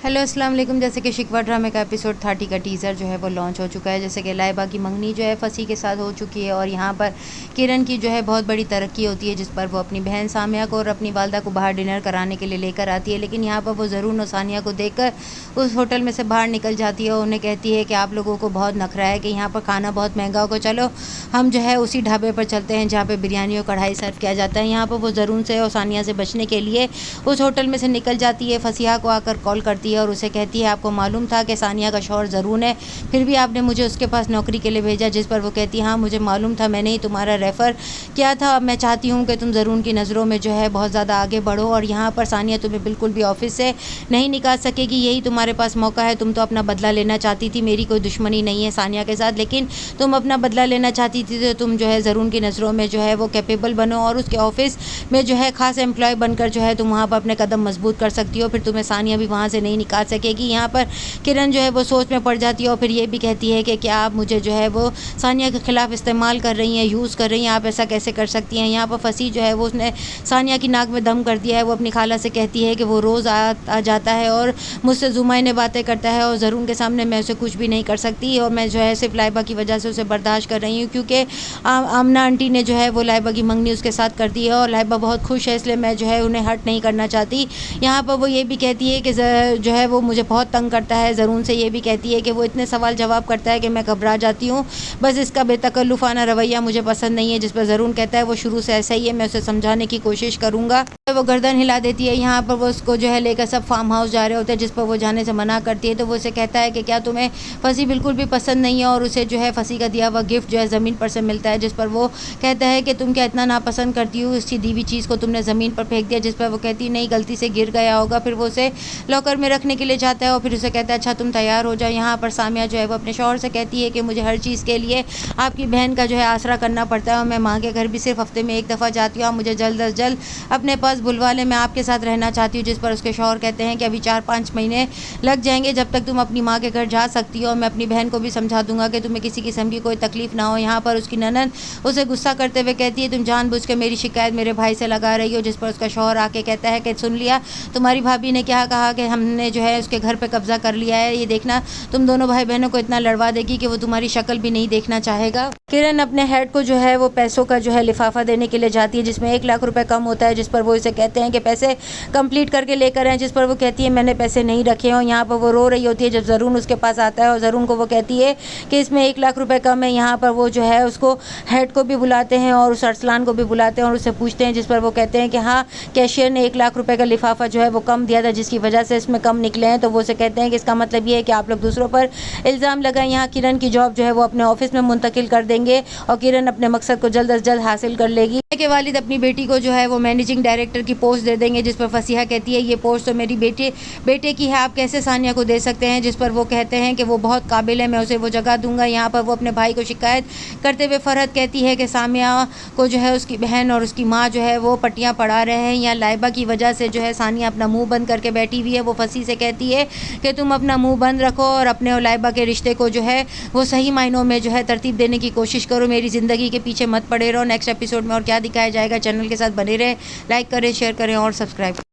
Hello अस्सलाम वालेकुम। जैसे कि शिकवा ड्रामे का एपिसोड 30 का टीज़र जो है वो लॉन्च हो चुका है। जैसे कि लाइबा की मंगनी जो है फसी के साथ हो चुकी है और यहाँ पर किरण की जो है बहुत बड़ी तरक्की होती है, जिस पर वो अपनी बहन सामिया को और अपनी वालदा को बाहर डिनर कराने के लिए लेकर आती है। लेकिन यहाँ पर वो ज़रूर और सानिया को देखकर उस होटल में से बाहर निकल जाती है और उन्हें कहती है कि आप लोगों को बहुत नखरा है कि यहाँ पर खाना बहुत महंगा होगा, चलो हम जो है उसी ढाबे पर चलते हैं जहाँ पर बिरयानी और कढ़ाई सर्व किया जाता है। यहाँ पर वो ज़रूर से और सानिया से बचने के लिए उस होटल में से निकल जाती है। फसिया को आकर कॉल करती है और उसे कहती है आपको मालूम था कि सानिया का शौहर ज़रून है, फिर भी आपने मुझे उसके पास नौकरी के लिए भेजा। जिस पर वो कहती है हाँ मुझे मालूम था, मैंने ही तुम्हारा रेफ़र किया था। अब मैं चाहती हूँ कि तुम ज़रून की नज़रों में जो है बहुत ज़्यादा आगे बढ़ो और यहाँ पर सानिया तुम्हें बिल्कुल भी ऑफिस से नहीं निकाल सकेगी, यही तुम्हारे पास मौका है। तुम तो अपना बदला लेना चाहती थी, मेरी कोई दुश्मनी नहीं है सानिया के साथ, लेकिन तुम अपना बदला लेना चाहती थी तो तुम जो है ज़रून की नज़रों में जो है वो कैपेबल बनो और उसके ऑफिस में जो है ख़ास एम्प्लॉय बनकर जो है तुम वहाँ पर अपने कदम मजबूत कर सकती हो, फिर तुम्हें सानिया भी वहाँ से नहीं निकाल सकेगी। यहाँ पर किरण जो है वो सोच में पड़ जाती है और फिर ये भी कहती है कि क्या आप मुझे जो है वो सानिया के ख़िलाफ़ इस्तेमाल कर रही हैं, यूज़ कर रही हैं, आप ऐसा कैसे कर सकती हैं। यहाँ पर फंसी जो है वो उसने सानिया की नाक में दम कर दिया है। वो अपनी खाला से कहती है कि वो रोज़ आ जाता है और मुझसे जुमाइने बातें करता है और ज़रून के सामने मैं उसे कुछ भी नहीं कर सकती और मैं जो है सिर्फ लाइबा की वजह से उसे बर्दाश्त कर रही हूँ, क्योंकि आमना आंटी ने जो है वो लाइबा की मंगनी उसके साथ कर दी है और लाइबा बहुत खुश है, इसलिए मैं जो है उन्हें हर्ट नहीं करना चाहती। यहाँ पर वो ये भी कहती है कि जो है वो मुझे बहुत तंग करता है। ज़रून से ये भी कहती है कि वो इतने सवाल जवाब करता है कि मैं घबरा जाती हूँ, बस इसका बेतकल्लुफ़ाना रवैया मुझे पसंद नहीं है। जिस पर ज़रून कहता है वो शुरू से ऐसा ही है, मैं उसे समझाने की कोशिश करूँगा। वो गर्दन हिला देती है। यहाँ पर वो उसको जो है लेकर सब फार्म हाउस जा रहे होते हैं, जिस पर वो जाने से मना करती है। तो वो उसे कहता है कि क्या तुम्हें फंसी बिल्कुल भी पसंद नहीं है और उसे जो है फंसी का दिया हुआ गिफ्ट जो है ज़मीन पर से मिलता है। जिस पर वो कहता है कि तुम क्या इतना नापसंद करती हो, इसकी दी हुई चीज़ को तुमने ज़मीन पर फेंक दिया। जिस पर वो कहती है नहीं, गलती से गिर गया होगा। फिर वो उसे लॉकर में रखने के लिए जाता है और फिर उसे कहता है अच्छा तुम तैयार हो जाओ। यहाँ पर सामिया जो है वो अपने शौहर से कहती है कि मुझे हर चीज़ के लिए आपकी बहन का जो है आसरा करना पड़ता है और मैं माँ के घर भी सिर्फ हफ्ते में एक दफ़ा जाती हूँ, आप मुझे जल्द अज जल्द अपने पास बुलवा लें, मैं आपके साथ रहना चाहती हूँ। जिस पर उसके शौहर कहते हैं कि अभी 4-5 महीने लग जाएंगे जब तक तुम अपनी माँ के घर जा सकती हो और मैं अपनी बहन को भी समझा दूंगा कि तुम्हें किसी किस्म की कोई तकलीफ़ ना हो। यहाँ पर उसकी ननद उसे गुस्सा करते हुए कहती है तुम जानबूझ के मेरी शिकायत मेरे भाई से लगा रही हो। जिस पर उसका शौहर आके कहता है कि सुन लिया, तुम्हारी भाभी ने क्या कहा कि हमने जो है उसके घर पर कब्जा कर लिया है, ये देखना तुम दोनों भाई बहनों को इतना लड़वा देगी कि वो तुम्हारी शक्ल भी नहीं देखना चाहेगा। किरण अपने हेड को जो है वो पैसों का जो है लिफाफा देने के लिए जाती है जिसमें 1 लाख रुपए कम होता है। जिस पर वो इसे कहते हैं कि पैसे कंप्लीट करके लेकर आए। जिस पर वो कहती है मैंने पैसे नहीं रखे हैं। यहाँ पर वो रो रही होती है जब ज़रून उसके पास आता है और ज़रून को वो कहती है कि इसमें 1 लाख रुपए कम है। यहाँ पर वो जो है उसको हेड को भी बुलाते हैं और उस अरसलान को भी बुलाते हैं और उससे पूछते हैं। जिस पर वो कहते हैं कि हाँ कैशियर ने 1 लाख रुपये का लिफाफा जो है वो कम दिया था, जिसकी वजह से इसमें कम निकले हैं। तो वो उसे कहते हैं कि इसका मतलब ये है कि आप लोग दूसरों पर इल्ज़ाम लगाएं। यहाँ किरण की जॉब जो है वो अपने ऑफिस में मुंतकिल कर देंगे और किरण अपने मकसद को जल्द अज जल्द हासिल कर लेगी। के वालिद अपनी बेटी को जो है वो मैनेजिंग डायरेक्टर की पोस्ट दे देंगे। जिस पर फसीहा कहती है ये पोस्ट तो मेरी बेटे की है, आप कैसे सानिया को दे सकते हैं। जिस पर वो कहते हैं कि वो बहुत काबिल है, मैं उसे वो जगह दूंगा। यहाँ पर वो अपने भाई को शिकायत करते हुए फरहत कहती है कि सामिया को जो है उसकी बहन और उसकी माँ जो है वो पट्टियाँ पढ़ा रहे हैं। यहाँ लाइबा की वजह से जो है सानिया अपना मुँह बंद करके बैठी हुई है। वो फसी से कहती है कि तुम अपना मुँह बंद रखो और अपने और लाइबा के रिश्ते को जो है वो सही मायनों में जो है तरतीब देने की कोशिश करो, मेरी ज़िंदगी के पीछे मत पड़े रहो। नेक्स्ट एपिसोड में और क्या दिखाया जाएगा, चैनल के साथ बने रहें, लाइक करें, शेयर करें और सब्सक्राइब करें।